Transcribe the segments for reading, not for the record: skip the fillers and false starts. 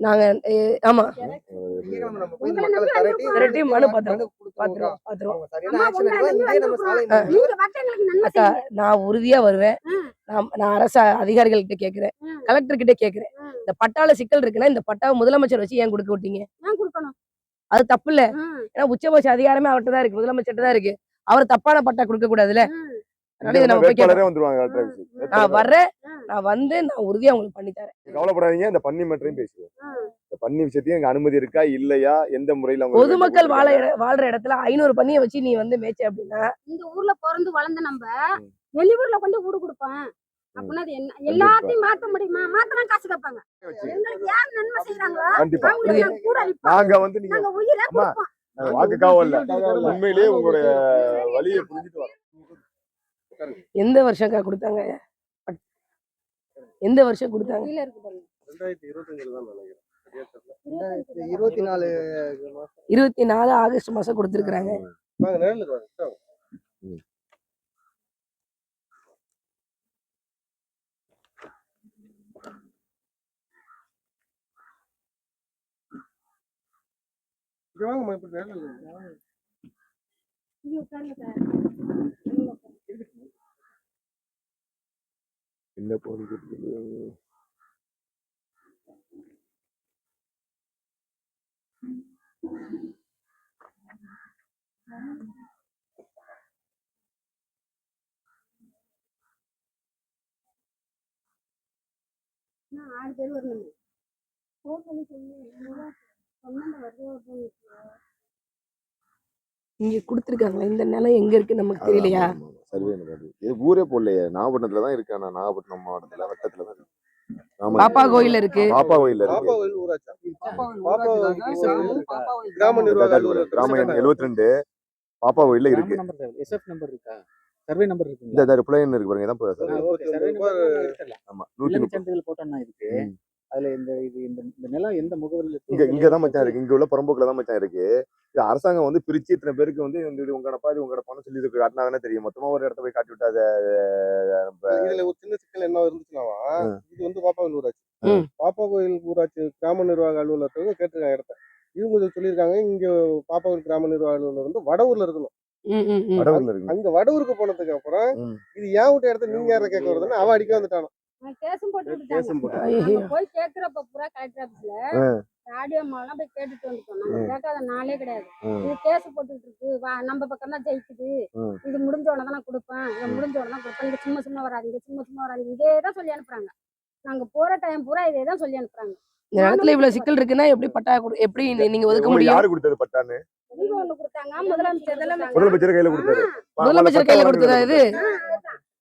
நாங்க ஆமா திரட்டி மனு பாத்துறோம். அக்கா நான் உறுதியா வருவேன். நான் அரசு அதிகாரிகள்கிட்ட கேக்குறேன், கலெக்டர் கிட்ட கேக்குறேன். இந்த பட்டால சிக்கல் இருக்குன்னா இந்த பட்டாவை முதலமைச்சர் வச்சு ஏன் கொடுக்க விட்டீங்க? அது தப்பு இல்ல. ஏன்னா உச்சபட்ச அதிகாரமே அவர்கிட்ட தான் இருக்கு, முதலமைச்சர் தான் இருக்கு. அவர் தப்பான பட்டா கொடுக்க கூடாதுல்ல. நான் வர்றேன், நான் வந்து நான் உறுதியா உங்களுக்கு பண்ணி தரேன். கவலைப்படாதீங்க. இந்த பன்னி மட்டும் பேசுவோம். இந்த பன்னி விஷயத்தையும் எங்க அனுமதி இருக்கா இல்லையா, எந்த முறையில பொதுமக்கள் வாழ்ற இடத்துல 500 பன்னியை வச்சு நீ வந்து மேய்ச்ச அப்படின்னா, இந்த ஊர்ல பிறந்து வளர்ந்த நம்ம வெளியூர்ல கொண்டு வீடு கொடுப்போம் அப்படின்னா அது என்ன? எல்லாத்தையும் மாத்த முடியுமா? மாத்தினா காசு கேட்பாங்க. எங்களுக்கு யார் நன்மை செய்யறாங்களோ அவங்களுக்கு கூட நாங்க வந்து நீங்க உயிரை கொடுப்போம். வாக்குக்காக இல்ல, உண்மையிலேயே உங்களுடைய வழியை புரிஞ்சுட்டு வரோம். எந்த வருஷம் கொடுத்தாங்க? எந்த வருஷம் கொடுத்தாங்க? 24 ஆகஸ்ட் மாசம் கொடுத்திருக்காங்க. என்ன போகுது? இங்க குடுத்திருக்காங்க. இந்த நிலம் எங்க இருக்கு நமக்கு தெரியலையா? சர்வே இது ஊரே போடலையே. நாகப்பட்டினத்துல தான் இருக்கு. நான் நாகப்பட்டினம் மாவட்டத்துல வட்டத்துல தான் இருக்கு. பாப்பா கோயில் இருக்கு. பாப்பா கோயில் இருக்கு. கிராம நிர்வாக அலுவலர் கிராம 72 பாப்பா கோயில்ல இருக்கு. எஸ்எஃப் நம்பர் இருக்கா? சர்வே நம்பர் இருக்கு. இந்த ரிப்ளைன் இருக்கு பாருங்க. இதான் சர்வே நம்பர். ஆமா 100 சென்டிகள் போட்டோம்னா இருக்கு. அதுல இந்த நிலம் எந்த முகவரியில இங்க தான் மச்சான் இருக்கு. இங்க உள்ள புறம்போக்குல தான் மச்சான் இருக்கு. இது அரசாங்கம் வந்து பிரிச்சு இத்தனை பேருக்கு வந்து இது உங்க நப்பா இது உங்களோட பணம் சொல்லி காட்டினா தானே தெரியும். மொத்தமா ஒரு இடத்த போய் காட்டி விட்டா இதுல ஒரு சின்ன சிக்கல் என்ன இருந்துச்சுனாவா, இது வந்து பாப்பா கோயில் ஊராட்சி. பாப்பா கோயில் ஊராட்சி கிராம நிர்வாக அலுவலகத்துக்கு கேட்டிருக்காங்க இடத்த. இவங்க சொல்லியிருக்காங்க இங்க பாப்பா கோயில் கிராம நிர்வாக அலுவலர் வந்து வடவூர்ல இருக்கணும். அங்க வடவூருக்கு போனதுக்கு அப்புறம் இது ஏன் விட்ட இடத்த நீங்க யார கேட்க வருதுன்னு அவ அடிக்க வந்துட்டானோ. போய் கேக்குறப்ப பூரா கலெக்டர் ஆபீஸ்ல ஆடியோ மாலாம் போய் கேட்டுட்டு வந்துட்டோம். நம்ம கேட்காத நாளே கிடையாது. இது கேஸ் போட்டுட்டு இருக்கு, நம்ம பக்கம் தான் ஜெயிக்குது, இது முடிஞ்ச உடனே தான் நான் கொடுப்பேன், இது முடிஞ்ச உடனே தான் கொடுப்பேன், இங்க சும்மா வராதிங்க, சும்மா வராதிங்க, இதே தான் சொல்லி அனுப்புறாங்க. நாங்க போற டைம் பூரா இதே தான் சொல்லி அனுப்புறாங்க. இந்த இடத்துல இவ்வளவு சிக்கல் இருக்குன்னா எப்படி பட்டா எப்படி நீங்க ஒதுக்க முடியும்? யாரு கொடுத்தது பட்டான்னு? ஒண்ணு கொடுத்தாங்க, முதலமைச்சர் கையில கொடுத்தாரு. முதலமைச்சர் கையில கொடுத்ததா இது?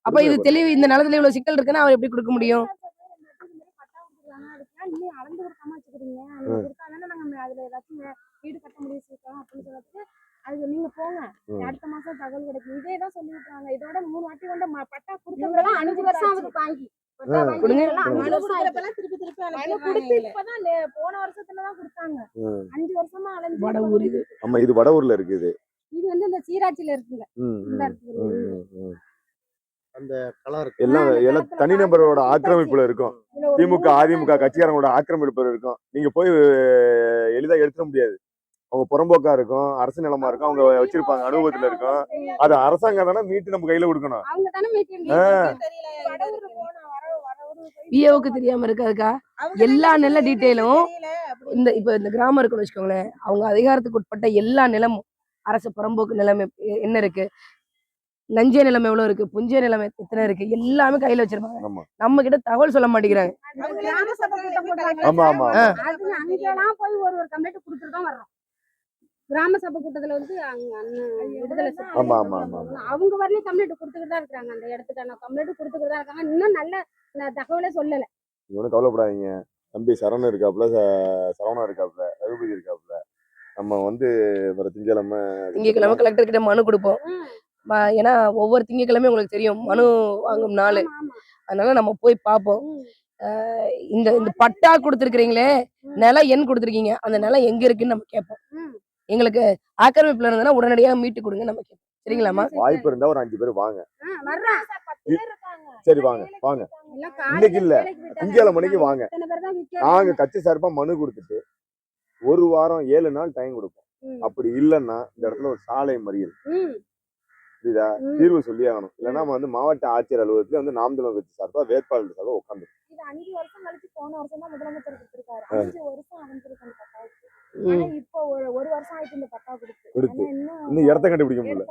அப்ப இது தெளிவு. இந்த நிலத்துல இவ்வளவு சிக்கல் இருக்குன்னா அவர் எப்படி கொடுக்க முடியும்? வீடு கட்ட முடியும் அப்படின்னு சொல்லிட்டு அது நீங்க போங்க, அடுத்த மாசம் தகவல் கிடைக்கும், இதே தான் சொல்லி விட்டுறாங்க. இதோட 3 வாட்டி கொண்ட பட்டா கொடுத்தவங்க 5 வருஷம் ஆகுது வாங்கி. போன வருஷத்துலதான் கொடுத்தாங்க. 5 வருஷமா அலைஞ்சு. ஆமா இது வடவூர்ல இருக்குது. இது வந்து இந்த சீராட்சியில இருக்குங்க. அந்த கலர் எல்லாம் தனிநபரோட ஆக்கிரமிப்புல இருக்கும். திமுக அதிமுக கட்சிக்காரங்களோட ஆக்கிரமிப்புல இருக்கும். நீங்க போய் எளிதா எடுத்துட முடியாது. அவங்க புறம்போக்கா இருக்கும், அரசு நிலமா இருக்கும், அவங்க வச்சிருப்பாங்க, அனுபவத்துல இருக்கும். அது அரசாங்கம் தானே மீட்டு நம்ம கையில கொடுக்கணும். பிஏவுக்கு தெரியாம இருக்காதுக்கா எல்லா நில டீட்டெயிலும். இப்ப இந்த கிராமம் இருக்குன்னு வச்சுக்கோங்களேன், அவங்க அதிகாரத்துக்கு உட்பட்ட எல்லா நிலமும், அரசு புறம்போக்கு நிலம் என்ன இருக்கு, நஞ்ச நிலம் எவ்வளவு இருக்கு, புஞ்ச நிலம் எத்தனை இருக்கு, எல்லாமே கையில வச்சிருப்பாங்க. நம்ம கிட்ட தகவல் சொல்ல மாட்டேங்கிறாங்க. கிராம சபை கூட்டத்துல வந்து அவங்க வரலையும் கம்ப்ளைண்ட் கொடுத்துக்கிட்டு தான் இருக்காங்க. அந்த இடத்துக்கான கம்ப்ளைண்ட் கொடுத்துக்கிட்டு தான் இருக்காங்க. இன்னும் நல்ல தகவலே சொல்லல. இவனு கவலைப்படாதீங்க. தம்பி சரவணன் இருக்காப்புல, சரவணா இருக்காப்புல, ரகுபதி இருக்காப்புல. நம்ம வந்து வர திங்கக்கிழமை கலெக்டர் கிட்ட மனு கொடுப்போம். ஏன்னா ஒவ்வொரு திங்கக்கிழமை உங்களுக்கு தெரியும் மனு வாங்கும் நாள். அதனால நம்ம போய் பார்ப்போம். இந்த பட்டா கொடுத்துருக்கீங்களே, நிலம் எண் கொடுத்துருக்கீங்க, அந்த நிலம் எங்க இருக்குன்னு நம்ம கேட்போம். எங்களுக்கு ஆக்கிரமிப்புல இருந்ததுன்னா உடனடியாக மீட்டு கொடுங்க நம்ம கேட்போம். சரிங்களாமா? வாய்ப்பு இருந்தா ஒரு 5 பேர் வாங்க. சரி வாங்க வாங்க இன்னைக்கு இல்ல, திங்கட்கிழமை மணிக்கு வாங்க. நாங்க கட்சி சார்பா மனு கொடுத்துட்டு 1 வாரம் 7 நாள் டைம் கொடுப்போம். அப்படி இல்லைன்னா இந்த இடத்துல ஒரு சாலை மறியல் புரியுதா, தீர்வு சொல்லி ஆகணும். இல்லைன்னா நம்ம வந்து மாவட்ட ஆட்சியர் அலுவலகத்துல வந்து நாம் தமிழர் கட்சி சார்பா வேட்பாளர் சார்பா உட்காந்து 5 வருஷம் கழிச்சு போன வருஷம் தான் முதலமைச்சர் கொடுத்திருக்காரு. 5 வருஷம் அமைஞ்சிருக்கு அந்த பட்டாவுக்கு. ஆனா இப்போ ஒரு வருஷம் ஆயிட்டு இந்த பட்டா கொடுத்து இன்னும் இடத்த கண்டுபிடிக்க முடியல.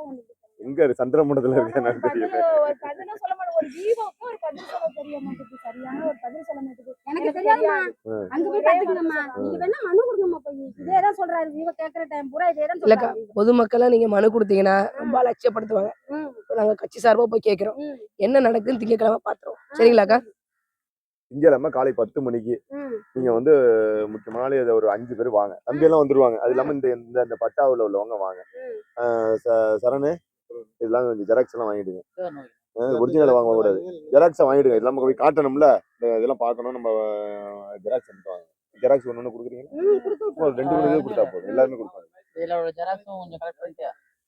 எங்க இருக்கு? சந்திரமண்டலத்துல இருக்கு எனக்கு தெரியல. ஒரு பதிலும் சொல்ல மாட்டேன். ஒரு ஜீவோக்கு ஒரு பதில் சொல்ல தெரிய மாட்டேங்குது. சரியான ஒரு பதில் சொல்ல மாட்டேங்குது. எனக்கு தெரியாதுமா. அங்க போய் பாத்துக்கணுமா. நீங்க வேணா மனு கொடுங்கம்மா போய். இதேதான் சொல்றாரு. இவ கேக்குற டைம் பூரா இதேதான் இல்லக்கா, சொல்றாரு. பொதுமக்களா நீங்க மனு கொடுத்தீங்கன்னா ரொம்ப அலட்சியப்படுத்துவாங்க. நாங்க கட்சி சார்பா போய் கேட்கிறோம், என்ன நடக்குதுன்னு திங்கட்கிழமை பாத்துறோம். சரிங்களாக்கா? திங்கட்கிழமை காலை 10 மணிக்கு நீங்க வந்து முக்கியமான ஒரு 5 பேர் வாங்க. தம்பி எல்லாம் வந்துருவாங்க. அது இல்லாம இந்த பட்டாவுல உள்ளவங்க வாங்க. சரணு இதெல்லாம் கொஞ்சம் ஜெராக்ஸ் எல்லாம் வாங்கிடுங்க. ஒரிஜினல் வாங்க கூடாது, ஜெராக்ஸை வாங்கிடுங்க. இதெல்லாம் போய் காட்டணும்ல, இதெல்லாம் பார்க்கணும். நம்ம ஜெராக்ஸ் எடுத்து வாங்க. ஜெராக்ஸ் ஒண்ணு கொடுக்குறீங்களா? 2 பேருக்கு கொடுத்தா போதும், எல்லாருமே கொடுப்பாங்க.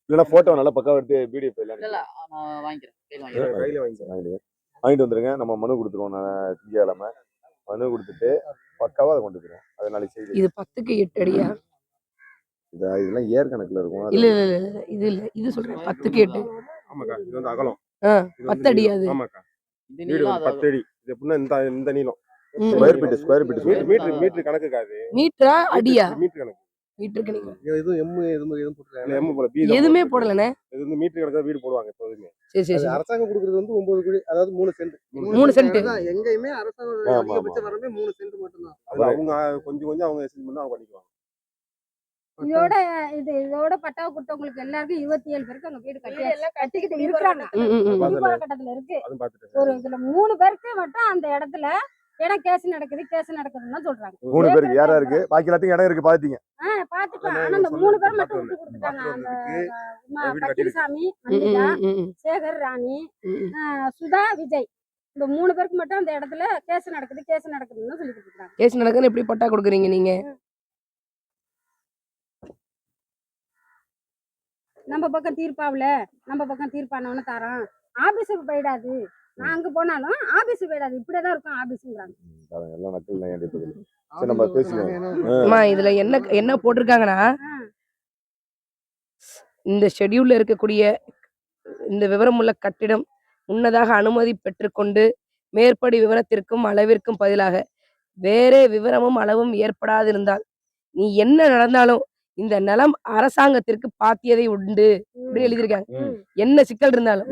இல்லைன்னா போட்டோ நல்லா பக்காவா எடுத்து பிடிஎஃப் வாங்கிட்டு வந்துருங்க. நம்ம மனு கொடுத்துருவோம். நான் திங்கட்கிழமை மனு கொடுத்துட்டு பக்காவா அதை கொண்டு போயிருவோம். அது நாளைக்கு செய்தி. இது 10க்கு 8 அடியா? இதெல்லாம் ஏர் கணக்குல இருக்கும். இல்ல இல்ல இல்ல இல்ல, இது இல்ல, இது சொல்றேன். 10க்கு 8. ஆமாக்கா, இது வந்து அகலம். 10 அடியா அது? ஆமாக்கா, வீடு 10 அடி. இது எப்படின்னா இந்த நீளம். ஸ்கொயர் ஃபீட் மீட்டர் கணக்குக்கா? அது மீட்டரா அடியா? மீட்டர் கணக்கு. மீட்டருக்கு நீங்க எதுவும் எதுவும் போட்டுருக்காங்க. எம் போல பி எதுவுமே போடலனே. இது வந்து மீட்டர் கணக்கா வீடு போடுவாங்க எப்போதுமே. சரி சரி. அரசாங்கம் கொடுக்குறது வந்து 9 கோடி, அதாவது 3 சென்ட். 3 சென்ட் எங்கேயுமே அரசாங்கம் அதிகபட்ச வரம்பே 3 சென்ட் மட்டும் தான். அது அவங்க கொஞ்சம் அவங்க எஸ்டிமேட் பண்ணா அவங்க பண்ணிக்குவாங்க. இதோட பட்டாவை கொடுத்தவங்களுக்கு எல்லாருக்கும் 27 பேருக்கு அங்க வீடு கட்டிக்கிட்டு இருக்காங்க. கட்டத்துல இருக்கு. ஒரு இதுல 3 பேருக்கு மட்டும் அந்த இடத்துல இடம் கேஸ் நடக்குதுன்னு தான் சொல்றாங்க. 3 பேருக்கு யாரா இருக்கு? பாக்கி எல்லாத்துக்கும் இடம் இருக்கு, பாத்தீங்க? பாத்துக்கலாம். ஆனா அந்த 3 பேர் மட்டும் விட்டு கொடுத்துட்டாங்க. அந்த பட்டிசாமி, மல்லிகா, சேகர், ராணி, சுதா, விஜய், இந்த 3 பேருக்கு மட்டும் அந்த இடத்துல கேஸ் நடக்குதுன்னு சொல்லி கொடுத்துட்டாங்க. கேஸ் நடக்குதுன்னு எப்படி பட்டா கொடுக்குறீங்க நீங்க? நம்ம பக்கம் தீர்ப்பானவனு தரோம். ஆபீஸுக்கு போயிடாது. நான் அங்க போனாலும் ஆபீஸுக்கு போயிடாது. இப்படியேதான் இருக்கும் ஆபீஸுங்கிறாங்க. இதுல என்ன போட்டிருக்காங்கன்னா, இந்த ஷெட்யூல்ல இருக்கக்கூடிய இந்த விவரமுள்ள கட்டிடம் முன்னதாக அனுமதி பெற்றுக்கொண்டு மேற்படி விவரத்திற்கும் அளவிற்கும் பதிலாக வேறே விவரமும் அளவும் ஏற்படாதிருந்தால் நீ என்ன நடந்தாலும் இந்த நிலம் அரசாங்கத்திற்கு பாத்தியதை உண்டு அப்படி எழுதியிருக்காங்க. என்ன சிக்கல் இருந்தாலும்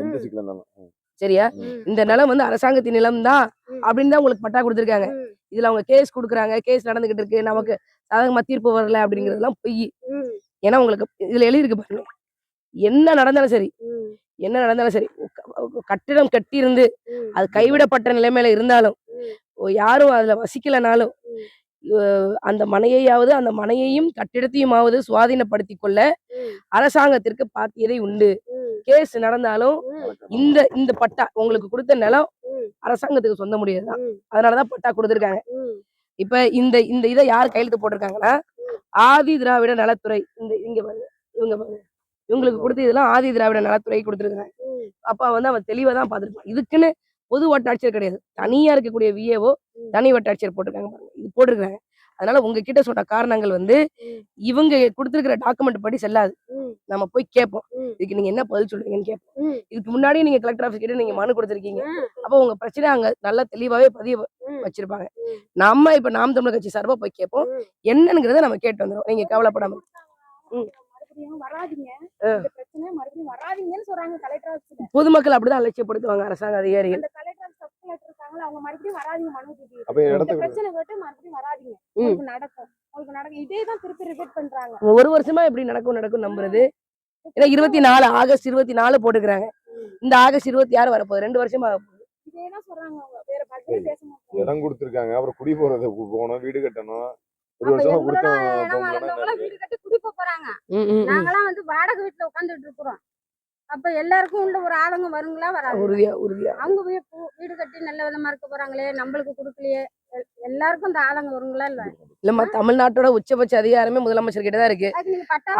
சரியா, இந்த நிலம் வந்து அரசாங்கத்தின் நிலம் தான் அப்படின்னு தான் உங்களுக்கு பட்டா கொடுத்துருக்காங்க. இதுல அவங்க கேஸ் கொடுக்குறாங்க, கேஸ் நடந்துகிட்டு இருக்கு, நமக்கு சாதகமா தீர்ப்பு வரல அப்படிங்கிறதுலாம் பொய். ஏன்னா உங்களுக்கு இதுல எழுதியிருக்கு பாருங்க, என்ன நடந்தாலும் சரி கட்டிடம் கட்டி இருந்து அது கைவிடப்பட்ட நிலைமையில இருந்தாலும் யாரும் அதுல வசிக்கலனாலும் அந்த மனையையும் கட்டிடத்தையுமாவது சுவாதீனப்படுத்திக் கொள்ள அரசாங்கத்திற்கு பாத்தியதை உண்டு. கேஸ் நடந்தாலும் இந்த பட்டா உங்களுக்கு கொடுத்த நிலம் அரசாங்கத்துக்கு சொந்த முடியாதுதான். அதனாலதான் பட்டா கொடுத்துருக்காங்க. இப்ப இந்த இதை யார் கையெழுத்து போட்டிருக்காங்கன்னா, ஆதி திராவிட நலத்துறை. இங்க பாருங்க, இவங்களுக்கு கொடுத்து இதெல்லாம் ஆதி திராவிட நலத்துறை கொடுத்துருக்காங்க. அப்ப வந்து அவன் தெளிவா தான் பார்த்துருப்பான். இதுக்குன்னு பொது வட்டாட்சியர் கிடையாது, தனியா இருக்கக்கூடிய விஏஓ தனி வட்டாட்சியர் போட்டிருக்காங்க பாருங்க, இது போட்டிருக்காங்க. அதனால உங்ககிட்ட சொன்ன காரணங்கள் வந்து இவங்க கொடுத்துருக்கிற டாக்குமெண்ட் படி செல்லாது. நம்ம போய் கேட்போம், இதுக்கு நீங்க என்ன பதில் சொல்றீங்கன்னு கேட்போம். இதுக்கு முன்னாடி நீங்க கலெக்டர் ஆஃபீஸ் கிட்ட நீங்க மனு கொடுத்துருக்கீங்க. அப்போ உங்க பிரச்சனை அங்க நல்லா தெளிவாவே பதிவு வச்சிருப்பாங்க. நம்ம இப்ப நாம் தமிழர் கட்சி சார்பா போய் கேட்போம், என்னங்கிறத நம்ம கேட்டு வந்துடும். நீங்க கவலைப்படாம பொதுமக்கள் அப்படிதான் அலட்சியப்படுத்துவாங்க அரசாங்க அதிகாரிகள். ஒரு வருஷமா எப்படி நடக்கும் நம்புறது. ஏன்னா 24 ஆகஸ்ட் 24 போட்டுக்கிறாங்க. இந்த ஆகஸ்ட் 26 வரப்போகுது, 2 வருஷமா இடம் கொடுத்துருக்காங்க. அப்புறம் குடி போறது போகணும், வீடு கட்டணும். நாங்கெல்லாம் வந்து வாடகை வீட்டுல உட்காந்துட்டு இருக்கிறோம். அப்ப எல்லாருக்கும் உள்ள ஒரு ஆளுங்க வருங்களா வராது? உறுதியா அவங்க வீடு கட்டி நல்ல விதமா இருக்க போறாங்களே, நம்மளுக்கு கொடுக்கலையே, எல்லாருக்கும் இந்த ஆளுங்க வருங்களா? இல்லம்மா, தமிழ்நாட்டோட உச்சபட்ச அதிகாரமே முதலமைச்சர் கிட்டதான் இருக்கு.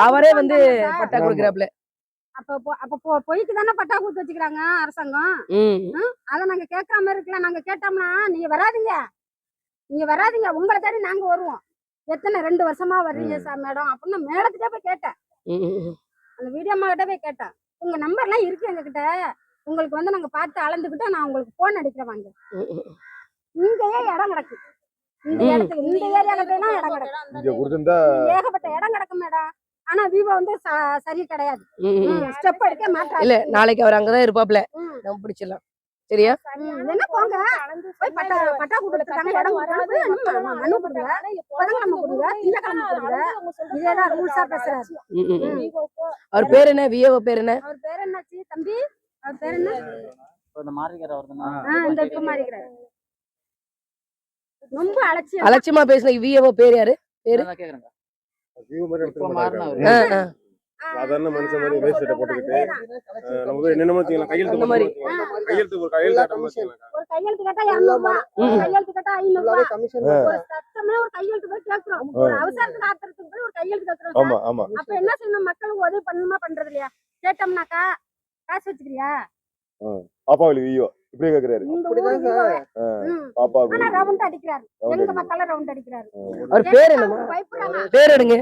அவரே வந்து பட்டா கொடுக்குறாப்ல. அப்ப பொய்க்கு தானே பட்டா கொடுத்து வச்சுக்கிறாங்க அரசாங்கம். அதை நாங்க கேட்காம இருக்கலாம். நாங்க கேட்டோம்னா நீங்க வராதீங்க உங்களை தேடி நாங்க வருவோம். எத்தனை 2 வருஷமா வர்றீங்க மேடம் அப்படின்னு மேடத்திட்டே போய் கேட்டேன். அந்த வீடியோ அம்மா கிட்ட போய் கேட்டேன். உங்க நம்பர்லாம் இருக்கு எங்ககிட்ட, உங்களுக்கு வந்து நாங்க பார்த்து அளந்துக்கிட்டு நான் உங்களுக்கு போன் அடிக்கிறேன் வாங்க. இங்கேயே இடம் கிடக்கு. இந்த இடத்துல இந்த ஏரியால போய் இடம் கிடக்கு. ஏகப்பட்ட இடம் கிடக்கு மேடம். ஆனா விவோ வந்து சரி கிடையாது. ஸ்டெப் எடுக்க மாட்டாங்க. இல்ல நாளைக்கு அவர் அங்கதான் இருப்பாப்ல, நம்ம பிடிச்சிடலாம். சரியா? என்ன போங்க போய் பட்டா கொடுத்துட்டாங்க, இடம் மனு கொடுங்க, புதன்கிழமை கொடுங்க, திங்கக்கிழமை கொடுங்க. இதேதான் ரூல்ஸா பேசுறாரு. அவர் பேர் என்ன? விஏஓ பேர் என்ன? அவர் பேர் என்னாச்சு தம்பி? அவர் பேர் என்ன? இந்த மாறிக்கிறார் அவர்தானா? இந்த இப்ப மாறிக்கிறாரு. ரொம்ப அலட்சியமா பேசுன விஏஓ பேர் யாரு? பேரு கேக்குறேங்க. சாதாரண மனுஷன் மாதிரி வேஸ்ட் சட்டை போட்டுக்கிட்டு நமக்கு என்னென்னமோ செய்யலாம். கையெழுத்து ஒரு கையெழுத்து கேட்டா 200 ரூபாய், ஒரு கையெழுத்து கேட்டா 500 ரூபாய். ஒரு சட்டமே ஒரு கையெழுத்து போய் கேக்குறோம். ஒரு அவசரத்துக்கு ஆத்திரத்துக்கு போய் ஒரு கையெழுத்து கேக்குறோம். ஆமா ஆமா. அப்ப என்ன செய்யணும்? மக்களுக்கு உதவி பண்ணணுமா பண்றது இல்லையா? கேட்டோம்னாக்கா காசு வச்சுக்கிறியா? பாப்பா வியோ இப்படி கேக்குறாரு. பாப்பா ரவுண்ட் அடிக்கிறாரு. எங்க மக்கள் ரவுண்ட் அடிக்கிறாரு. அவர் பேர் என்னமா? பேர் எடுங்க.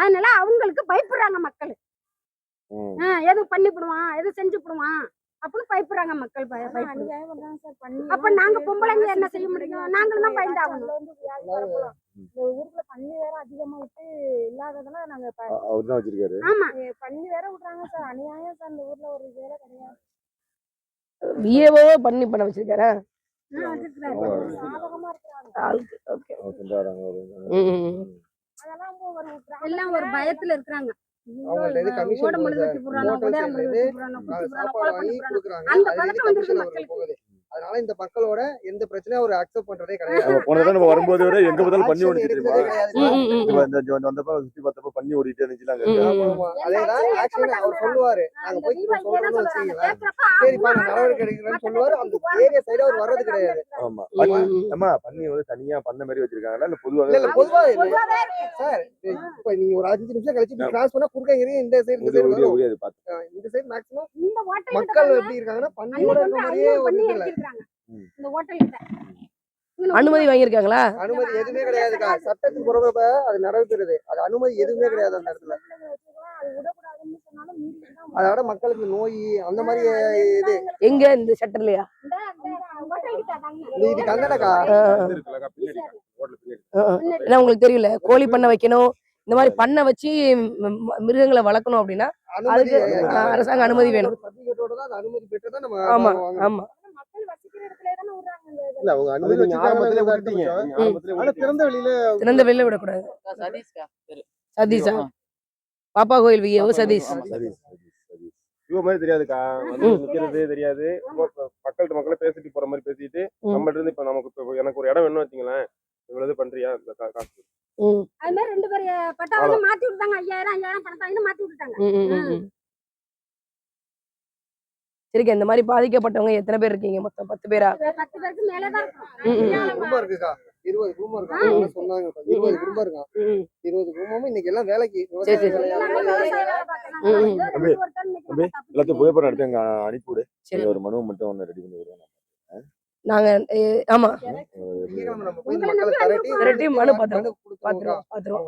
அதனால அவங்களுக்கு பயப்படுறாங்க மக்கள். எது பண்ணிவிடுவான், எது செஞ்சுடுவான் அப்படின்னு பயப்படுறாங்க மக்கள். அப்ப நாங்க பொம்பளைங்க என்ன செய்ய முடியும்? நாங்களும் தான் பயந்தாகணும். இந்த ஊருக்குள்ள பண்ணி வேற அதிகமா விட்டு இல்லாததெல்லாம் நாங்க அவர்தான் வச்சிருக்காரு. ஆமா பண்ணி வேற விடுறாங்க சார். அநியாயம் சார். இந்த ஊர்ல ஒரு வேலை கிடையாது. விஏஓ பண்ணி பண்ண வச்சிருக்காரா? எல்லாம் ஒரு பயத்துல இருக்கிறாங்க. அதனால இந்த மக்களோட எந்த பிரச்சனையும் அவர் அக்செப்ட் பண்றதே கிடையாது. போன தடவை நம்ம வரும்போது வரை எங்க பார்த்தாலும் பண்ணி ஓடிட்டு தெரியுமா? வந்தப்ப சுத்தி பார்த்தப்ப பண்ணி ஓடிட்டே இருந்துச்சுல. அதேதான் ஆக்சுவலி அவர் சொல்லுவாரு, நாங்க போய் சொல்றோம்னு வச்சுக்கீங்களேன், சரிப்பா நான் நடவடிக்கை எடுக்கிறேன்னு சொல்லுவாரு. அந்த ஏரியா சைடு அவர் வர்றது கிடையாது. ஆமா ஆமா. பண்ணி வந்து தனியா பண்ண மாதிரி வச்சிருக்காங்களா இல்ல பொதுவாக? இல்ல பொதுவா சார். இப்ப நீங்க ஒரு 5 நிமிஷம் கழிச்சு கிராஸ் பண்ணா குறுக்க இந்த சைடு இந்த சைடு மேக்ஸிமம் மக்கள் எப்படி இருக்காங்கன்னா பண்ணியோட இருக்க மாதிரியே ஒரு இந்த ஹோட்டல் கிட்ட அனுமதி வாங்கியிருக்காங்களா? அனுமதி எதுவுமே கிடையாதுக்கா. சட்டத்தின் புறப்ப அது நடக்கிறது. அது அனுமதி எதுவுமே கிடையாது அந்த இடத்துல. அதோட மக்களுக்கு நோய் அந்த மாதிரி இது எங்க இந்த ஷட்டர்லயா? இது கங்கடக்கா. ஏன்னா உங்களுக்கு தெரியல, கோழி பண்ண வைக்கணும், இந்த மாதிரி பண்ண வச்சு மிருகங்களை வளர்க்கணும் அப்படின்னா அதுக்கு அரசாங்க அனுமதி வேணும். அனுமதி பெற்றுதான் நம்ம. ஆமா ஆமா. இல்ல அவங்க அனுமதி ஆரம்பத்திலே விட்டுட்டீங்க. திறந்த வெளியில விடக்கூடாது. சதீஷா? பாப்பா கோயில் விஏஓ சதீஷ். இவ மாதிரி தெரியாதுக்கா. நிக்கிறது தெரியாது. மக்கள்கிட்ட மக்களே பேசிட்டு போற மாதிரி பேசிட்டு நம்மள்ட்ட இருந்து இப்ப நமக்கு எனக்கு ஒரு இடம் வேணும்னு வச்சுங்களேன், இவ்வளவு பண்றியா காசு. அது மாதிரி 2 பேர் பட்டாவை மாத்தி விட்டாங்க. 5000 பணத்தாங்க மாத்தி விட்டாங்க. சரிக்கா, இந்த மாதிரி பாதிக்கப்பட்டவங்க எத்தனை பேர் இருக்கீங்க? மொத்தம் 10 பேரா? 10 பேருக்கு மேல தான் இருக்கும். குடும்பம் இருக்குக்கா. 20 குடும்பம் இருக்காங்க சொன்னாங்க. 20 குடும்பம் இருக்கான். 20 குடும்பமும் இன்னைக்கு எல்லாம் வேலைக்கு எல்லாத்தையும் புகைப்படம் எடுத்து எங்க அனுப்பிவிடு. சரி, ஒரு மனு மட்டும் ஒண்ணு ரெடி பண்ணி வருவேன் நாங்க. ஆமா திரட்டி மனு பாத்துருவோம்.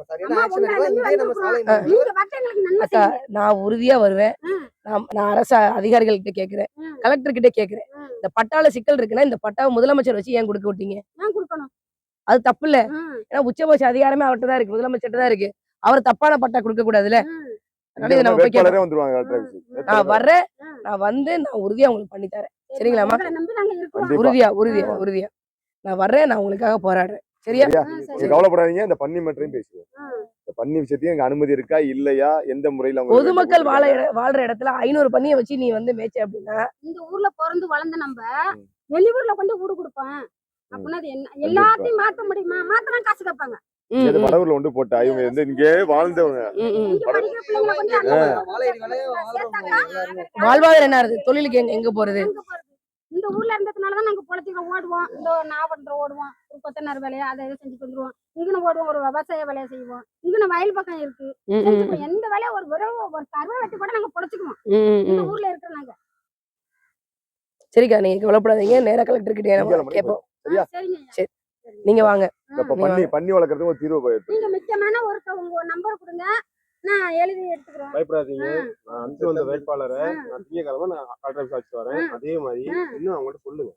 அக்கா நான் உறுதியா வருவேன். நான் அரசு அதிகாரிகள்கிட்ட கேக்குறேன், கலெக்டர் கிட்ட கேக்குறேன். இந்த பட்டால சிக்கல் இருக்குன்னா இந்த பட்டாவை முதலமைச்சர் வச்சு ஏன் கொடுக்க விட்டீங்க? அது தப்பு இல்ல. ஏன்னா உச்சபட்ச அதிகாரமே அவர்கிட்ட தான் இருக்கு, முதலமைச்சர் தான் இருக்கு. அவர் தப்பான பட்டா கொடுக்க கூடாதுல்ல. அதனால இதை நம்ம போய் கேட்கலாம். நான் வர்றேன், நான் வந்து நான் உறுதியா உங்களுக்கு பண்ணி தரேன். சரிங்களாமா? உறுதியா உறுதியா உறுதியா நான் வர்றேன். நான் உங்களுக்காக போராடுறேன். சரியா? கவலைப்படாதீங்க. இந்த பண்ணி மட்டும் பேசுவோம். இந்த பண்ணி விஷயத்தையும் எங்க அனுமதி இருக்கா இல்லையா, எந்த முறையில பொதுமக்கள் வாழ்ற இடத்துல 500 பண்ணிய வச்சு நீ வந்து மேய்ச்ச அப்படின்னா, இந்த ஊர்ல பிறந்து வளர்ந்து நம்ம வெளியூர்ல கொண்டு ஊடு கொடுப்போம் அப்படின்னா அது என்ன? எல்லாத்தையும் மாத்த முடியுமா? மாத்தினா காசு கேட்பாங்க. வடவூர்ல ஒன்று போட்டா இவங்க வந்து இங்கே வாழ்ந்தவங்க. வாழ்வாதாரம் என்ன இருக்கு? தொழிலுக்கு எங்க போறது? இந்த ஊர்ல இருந்ததுனாலதான் நாங்க பொழச்சிக்க ஓடுவோம். இந்த நாவன்ற ஓடுவோம், கொத்தனார் வேலையை அதை இதை செஞ்சுட்டு வந்துருவோம். இங்கன்னு ஓடுவோம், ஒரு விவசாய வேலையை செய்வோம். இங்கன்னு வயல் பக்கம் இருக்கு, ம், ம், செஞ்சுக்குவோம். எந்த வேலையை ஒரு வெறும் ஒரு கருவை வெட்டி கூட நாங்க பொழைச்சுக்குவோம். ம், இந்த ம். ஊர்ல இருக்கிற நாங்க. சரிக்கா, நீங்க கவலைப்படாதீங்க. நேரா கலெக்டர் கிட்டே நம்ம திங்கட்கிழமை கேட்போம். சரியா? சரிங்க. சரி. நீங்க வாங்க. இப்ப பண்ணி வளர்க்கறதுக்கு ஒரு தீர்வு நீங்க முக்கியமான உங்க நம்பர் கொடுங்க, நான் எழுதி எடுத்துக்கிறோம். பயப்படாதீங்க. நான் அனுப்பிச்சு வந்த வேட்பாளரை நான் திங்கக்கிழமை நான் கலெக்டர் ஆஃபீஸ் வச்சு வரேன். அதே மாதிரி இன்னும் அவங்கள்ட்ட சொல்லுங்க.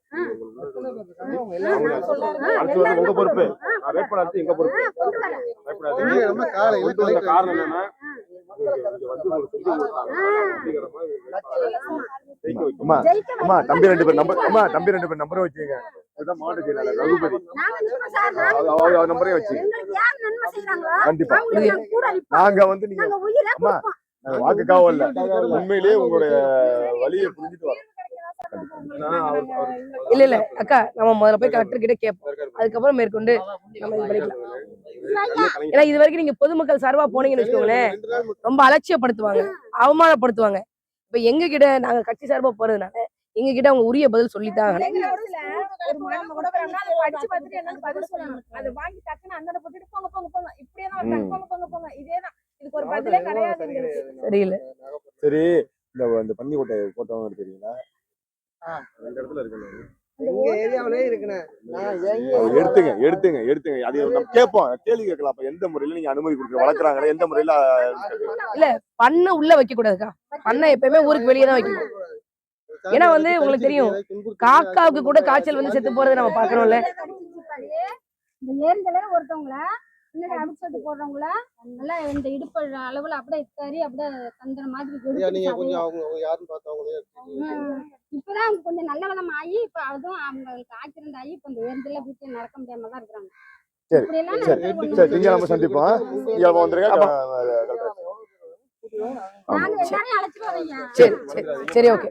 உங்க பொறுப்பு. நான் வேட்பாளர் அனுப்பிச்சு எங்க பொறுப்பு. பயப்படாதீங்க. நம்ம காலையில கொண்டு வந்த காரணம் என்னன்னா இங்க வந்து உங்களுக்கு செஞ்சு கொடுத்தாங்க. அப்படிங்கிற மாதிரி ஜெயிக்க வைக்கணும். அம்மா தம்பி 2 பேர் நம்பரை வச்சுங்க. இதுதான் மாவட்ட செயலாளர் ரகுபதி. நாங்க நிக்கிறோம் சார். அவர் நம்பரே வச்சுங்க. எங்களுக்கு யார் நன்மை செய்றாங்களோ கண்டிப்பா அவங்களுக்கு நாங்க கூட நிப்போம். நாங்க வந்து நீங்க நாங்க உயிரை அம்மா கொடுப்போம். நாங்க வாக்குக்காக இல்ல, உண்மையிலேயே உங்களுடைய வழியை புரிஞ்சுட்டு வரோம். இல்ல இல்ல அக்கா, நம்ம முதல்ல போய் கலெக்டர் கிட்ட கேட்போம். அதுக்கப்புறம் மேற்கொண்டு நம்ம இது பண்ணிக்கலாம். ஏன்னா இது வரைக்கும் நீங்க பொதுமக்கள் சார்பா போனீங்கன்னு வச்சுக்கோங்களேன், ரொம்ப அலட்சியப்படுத்துவாங்க, அவமானப்படுத்துவாங்க. இப்ப எங்க கிட்ட நாங்க கட்சி சார்பா போறதுனால எங்க கிட்ட அவங்க உரிய பதில் சொல்லித்தான் ஆகணும். ஒரு மனம் கொடுக்கறோம்னா அதை படிச்சு பார்த்துட்டு என்னன்னு பதில் சொல்லணும். அதை வாங்கி டக்குன்னு அந்தன போட்டுட்டு போங்க போங்க போங்க இப்படியே தான் இருக்காங்க. போங்க போங்க போங்க இதேதான். இதுக்கு ஒரு பதிலே கிடையாது எங்களுக்கு. சரியில்ல. சரி, இந்த பன்னிக்கோட்டை போட்டோம் எடுத்துறீங்களா? 2 இடத்துல இருக்கு. எங்க ஏரியாவிலே இருக்குண்ணே. எடுத்துங்க. அது நம்ம கேட்போம், கேள்வி கேட்கலாம். அப்ப எந்த முறையில நீங்க அனுமதி கொடுக்குற வளர்க்குறாங்களே, எந்த முறையில பண்ண உள்ள வைக்க கூடாதுக்கா. பண்ண எப்பயுமே ஊருக்கு வெளியே தான் வைக்கணும். ஏன்னா வந்து உங்களுக்கு தெரியும், காக்காவுக்கு கூட காய்ச்சல் வந்து செத்து போறது நம்ம பாக்குறோம்ல. இந்த ஏரியில ஒருத்தவங்கள பின்னாடி அடிச்சுட்டு போடுறவங்கள நல்லா இந்த இடுப்பு அளவுல அப்படியே தறி அப்படியே தந்திர மாதிரி நீங்க எடுத்து கொஞ்சம் அவங்க யாருன்னு பார்த்தவங்களே இப்பதான் அவங்க கொஞ்சம் நல்ல வளம் ஆகி இப்ப அதுவும் அவங்களுக்கு ஆக்சிடென்ட் ஆகி இப்ப இந்த ஏரியில வீட்டுல நடக்க முடியாம தான் இருக்கிறாங்க. சரி, இப்படி எல்லாம் சரி, நடக்கிறது சரி, திங்கக்கிழமை சந்திப்போம். திங்கக்கிழமை வந்துருங்க. நாங்க எல்லாரையும் அழைச்சிட்டு வரோம். சரி சரி சரி, ஓகே.